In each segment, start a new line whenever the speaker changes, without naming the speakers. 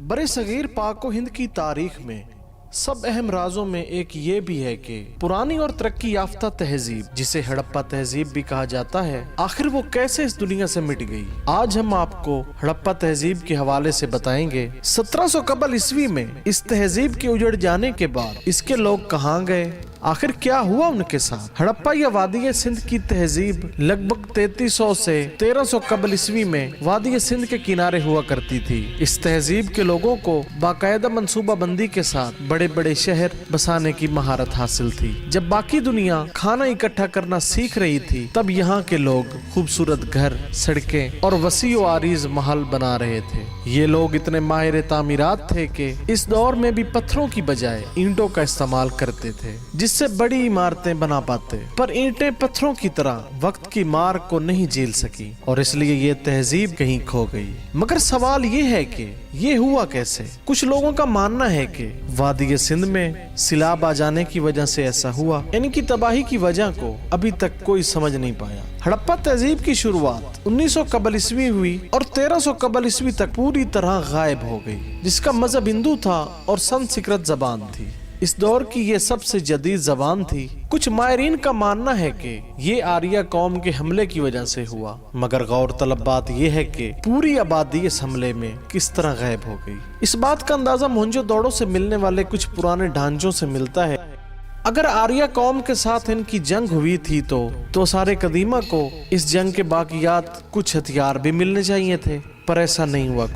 बड़े सगीर पाक हिंद की तारीख में सब अहम राजों में एक ये भी है कि पुरानी और तरक्की याफ्ता तहजीब, जिसे हड़प्पा तहजीब भी कहा जाता है, आखिर वो कैसे इस दुनिया से मिट गई। आज हम आपको हड़प्पा तहजीब के हवाले से बताएंगे 1700 कबल ईस्वी में इस तहजीब के उजड़ जाने के बाद इसके लोग कहाँ गए, आखिर क्या हुआ उनके साथ। हड़प्पा या वादी सिंध की तहजीब लगभग 3300 से 1300 कबल ईस्वी में वादी सिंध के किनारे हुआ करती थी। इस तहजीब के लोगों को बाकायदा मंसूबा बंदी के साथ बड़े बड़े शहर बसाने की महारत हासिल थी। जब बाकी दुनिया खाना इकट्ठा करना सीख रही थी, तब यहाँ के लोग खूबसूरत घर, सड़कें और वसी व आरीज महल बना रहे थे। ये लोग इतने माहिर तामीरात थे कि इस दौर में भी पत्थरों की बजाय ईंटों का इस्तेमाल करते थे, जिससे बड़ी इमारतें बना पाते। पर ईंटें पत्थरों की तरह वक्त की मार को नहीं झेल सकी और इसलिए ये तहजीब कहीं खो गई। मगर सवाल ये है कि ये हुआ कैसे। कुछ लोगों का मानना है कि वादी सिंध में सिलाब आ जाने की वजह से ऐसा हुआ। इनकी तबाही की वजह को अभी तक कोई समझ नहीं पाया। हड़प्पा तहजीब की शुरुआत 1900 कबल ईस्वी हुई और 1300 कबल ईस्वी तक पूरी तरह गायब हो गई, जिसका मजहब हिंदू था और संस्कृत जबान थी। इस दौर की ये सबसे जदीद जबान थी। कुछ माहिरीन का मानना है कि ये आर्या कौम के हमले की वजह से हुआ, मगर गौर तलब बात यह है कि पूरी आबादी इस हमले में किस तरह गायब हो गई। इस बात का अंदाजा मोहनजोदड़ो से मिलने वाले कुछ पुराने ढांचों से मिलता है। अगर आर्या कौम के साथ इनकी जंग हुई थी तो सारे कदीमा को इस जंग के बाकियात, कुछ हथियार भी मिलने चाहिए थे, पर ऐसा नहीं हुआ।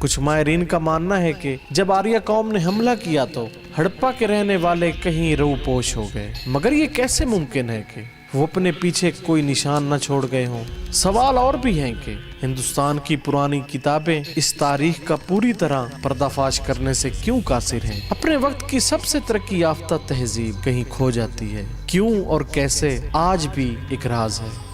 कुछ माहिरीन का मानना है कि जब आर्या कौम ने हमला किया तो हड़प्पा के रहने वाले कहीं रूपोश हो गए। मगर ये कैसे मुमकिन है कि वो अपने पीछे कोई निशान न छोड़ गए हों। सवाल और भी हैं कि हिंदुस्तान की पुरानी किताबें इस तारीख का पूरी तरह पर्दाफाश करने से क्यों कासिर हैं। अपने वक्त की सबसे तरक्की याफ्ता तहजीब कहीं खो जाती है। क्यों और कैसे आज भी एक राज है।